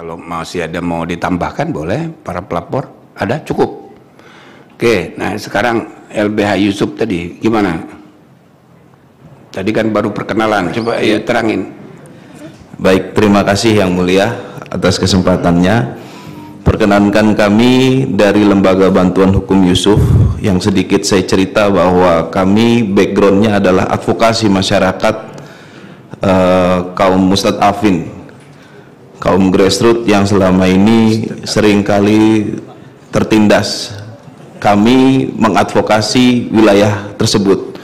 Kalau masih ada mau ditambahkan boleh, para pelapor ada cukup. Oke, nah sekarang LBH Yusuf tadi gimana? Tadi kan baru perkenalan, coba ya terangin. Baik, terima kasih Yang Mulia atas kesempatannya. Perkenankan kami dari Lembaga Bantuan Hukum Yusuf, yang sedikit saya cerita bahwa kami backgroundnya adalah advokasi masyarakat kaum mustadafin, kaum grassroots yang selama ini seringkali tertindas. Kami mengadvokasi wilayah tersebut,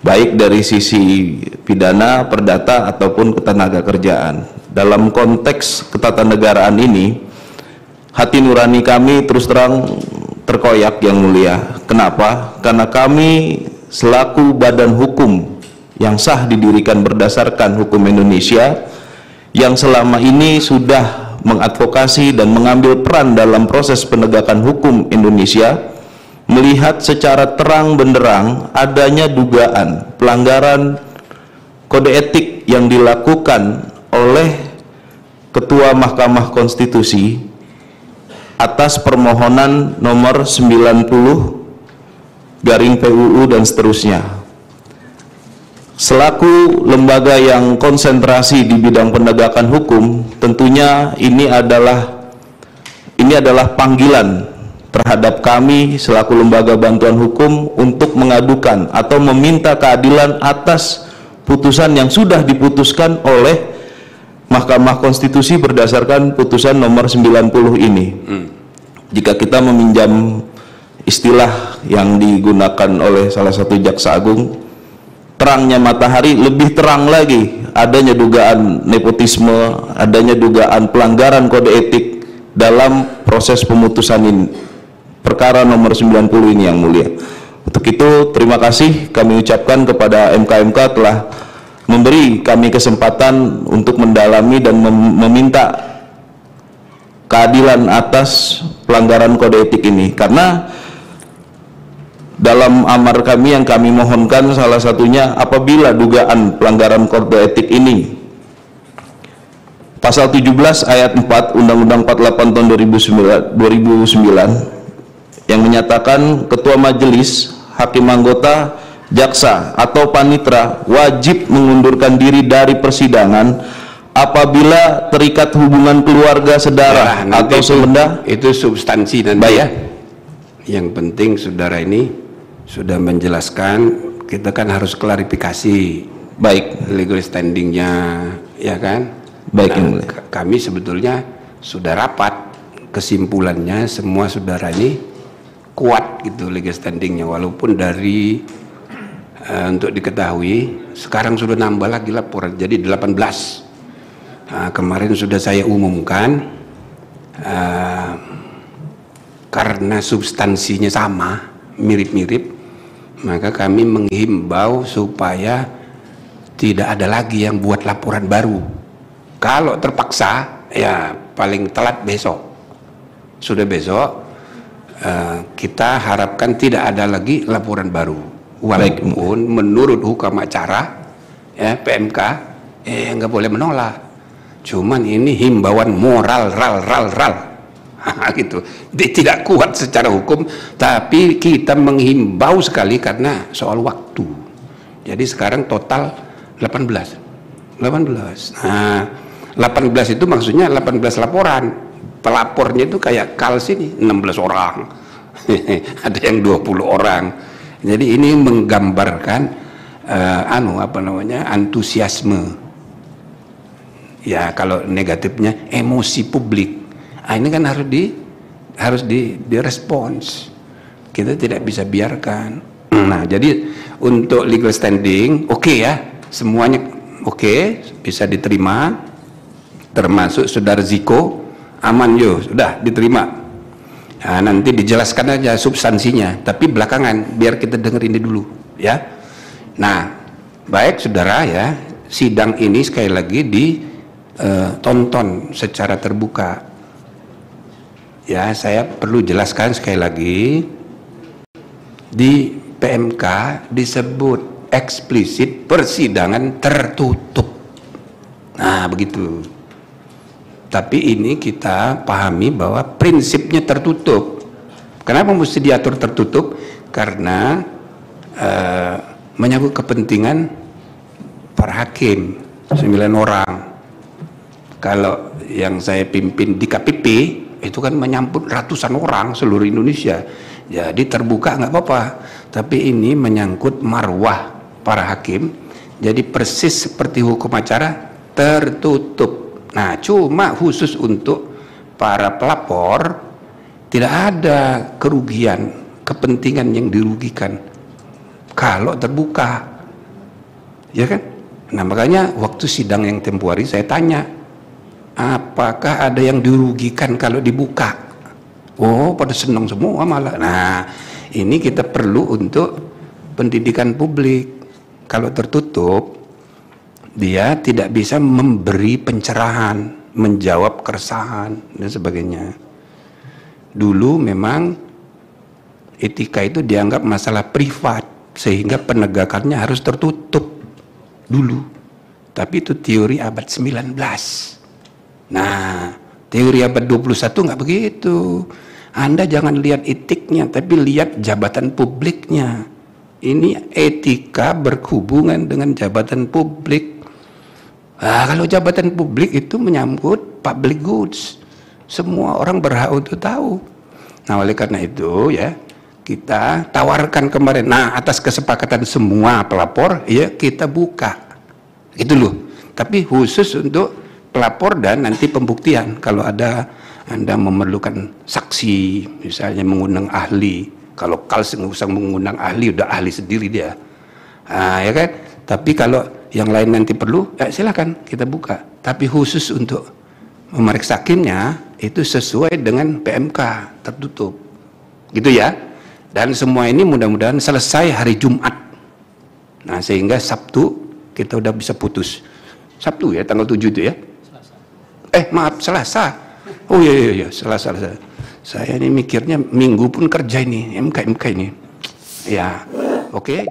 baik dari sisi pidana, perdata, ataupun ketenaga kerjaan. Dalam konteks ketatanegaraan ini, hati nurani kami terus terang terkoyak, Yang Mulia. Kenapa? Karena kami selaku badan hukum yang sah didirikan berdasarkan hukum Indonesia, yang selama ini sudah mengadvokasi dan mengambil peran dalam proses penegakan hukum Indonesia, melihat secara terang benderang adanya dugaan pelanggaran kode etik yang dilakukan oleh Ketua Mahkamah Konstitusi atas permohonan nomor 90/PUU dan seterusnya. Selaku lembaga yang konsentrasi di bidang penegakan hukum, tentunya ini adalah panggilan terhadap kami selaku lembaga bantuan hukum untuk mengadukan atau meminta keadilan atas putusan yang sudah diputuskan oleh Mahkamah Konstitusi berdasarkan putusan nomor 90 ini. Jika kita meminjam istilah yang digunakan oleh salah satu jaksa agung, terangnya matahari lebih terang lagi adanya dugaan nepotisme, adanya dugaan pelanggaran kode etik dalam proses pemutusan ini, perkara nomor 90 ini, Yang Mulia. Untuk itu terima kasih kami ucapkan kepada MK-MK telah memberi kami kesempatan untuk mendalami dan meminta keadilan atas pelanggaran kode etik ini, karena dalam amar kami yang kami mohonkan salah satunya apabila dugaan pelanggaran kode etik ini, pasal 17 ayat 4 Undang-Undang 48 tahun 2009 yang menyatakan ketua majelis, hakim anggota, jaksa atau panitera wajib mengundurkan diri dari persidangan apabila terikat hubungan keluarga, saudara atau semenda. Itu substansi nanti ya. Yang penting saudara ini sudah menjelaskan, kita kan harus klarifikasi baik legal standingnya, ya kan. Baik, nah, kami sebetulnya sudah rapat, kesimpulannya semua saudara ini kuat gitu legal standingnya, walaupun dari untuk diketahui sekarang sudah nambah lagi laporan jadi 18. Kemarin sudah saya umumkan, karena substansinya sama, mirip-mirip, maka kami menghimbau supaya tidak ada lagi yang buat laporan baru. Kalau terpaksa ya paling telat besok, sudah besok kita harapkan tidak ada lagi laporan baru, walaupun menurut hukum acara ya PMK nggak boleh menolak, cuman ini himbauan moral ral gitu. Dia tidak kuat secara hukum, tapi kita menghimbau sekali karena soal waktu. Jadi sekarang total 18. Nah, 18 itu maksudnya 18 laporan. Pelapornya itu kayak KALS ini 16 orang. Ada yang 20 orang. Jadi ini menggambarkan antusiasme. Ya, kalau negatifnya emosi publik. Ini kan harus direspons. Kita tidak bisa biarkan. Nah, jadi untuk legal standing oke ya, semuanya oke, bisa diterima, termasuk saudara Ziko aman sudah diterima. Nah, nanti dijelaskan aja substansinya, tapi belakangan biar kita dengar ini dulu ya. Nah, baik saudara ya, sidang ini sekali lagi ditonton secara terbuka. Ya, saya perlu jelaskan sekali lagi, di PMK disebut eksplisit persidangan tertutup. Nah, begitu. Tapi ini kita pahami bahwa prinsipnya tertutup. Kenapa mesti diatur tertutup? Karena menyangkut kepentingan para hakim 9 orang. Kalau yang saya pimpin di KPP itu kan menyangkut ratusan orang seluruh Indonesia. Jadi terbuka nggak apa-apa. Tapi ini menyangkut marwah para hakim. Jadi persis seperti hukum acara tertutup. Nah, cuma khusus untuk para pelapor tidak ada kerugian, kepentingan yang dirugikan kalau terbuka, ya kan? Nah, makanya waktu sidang yang tempoh hari saya tanya, apakah ada yang dirugikan kalau dibuka? Oh, pada senang semua malah. Nah, ini kita perlu untuk pendidikan publik. Kalau tertutup, dia tidak bisa memberi pencerahan, menjawab keresahan dan sebagainya. Dulu memang etika itu dianggap masalah privat sehingga penegakannya harus tertutup dulu. Tapi itu teori abad 19. Nah, teori abad 21 nggak begitu. Anda jangan lihat etiknya, tapi lihat jabatan publiknya. Ini etika berhubungan dengan jabatan publik. Nah, kalau jabatan publik itu menyangkut public goods, semua orang berhak untuk tahu. Nah, oleh karena itu ya kita tawarkan kemarin. Nah, atas kesepakatan semua pelapor, ya kita buka, gitu loh. Tapi khusus untuk pelapor dan nanti pembuktian. Kalau ada Anda memerlukan saksi, misalnya mengundang ahli. Kalau Kals nggak usah mengundang ahli, udah ahli sendiri dia. Nah, ya kan. Tapi kalau yang lain nanti perlu, silakan kita buka. Tapi khusus untuk memeriksa hakimnya itu sesuai dengan PMK tertutup, gitu ya. Dan semua ini mudah-mudahan selesai hari Jumat. Nah, sehingga Sabtu kita udah bisa putus. Sabtu ya, tanggal 7 itu ya. Maaf, Selasa. Oh iya, Selasa. Saya ini mikirnya Minggu pun kerja ini, MK ini. Ya, oke.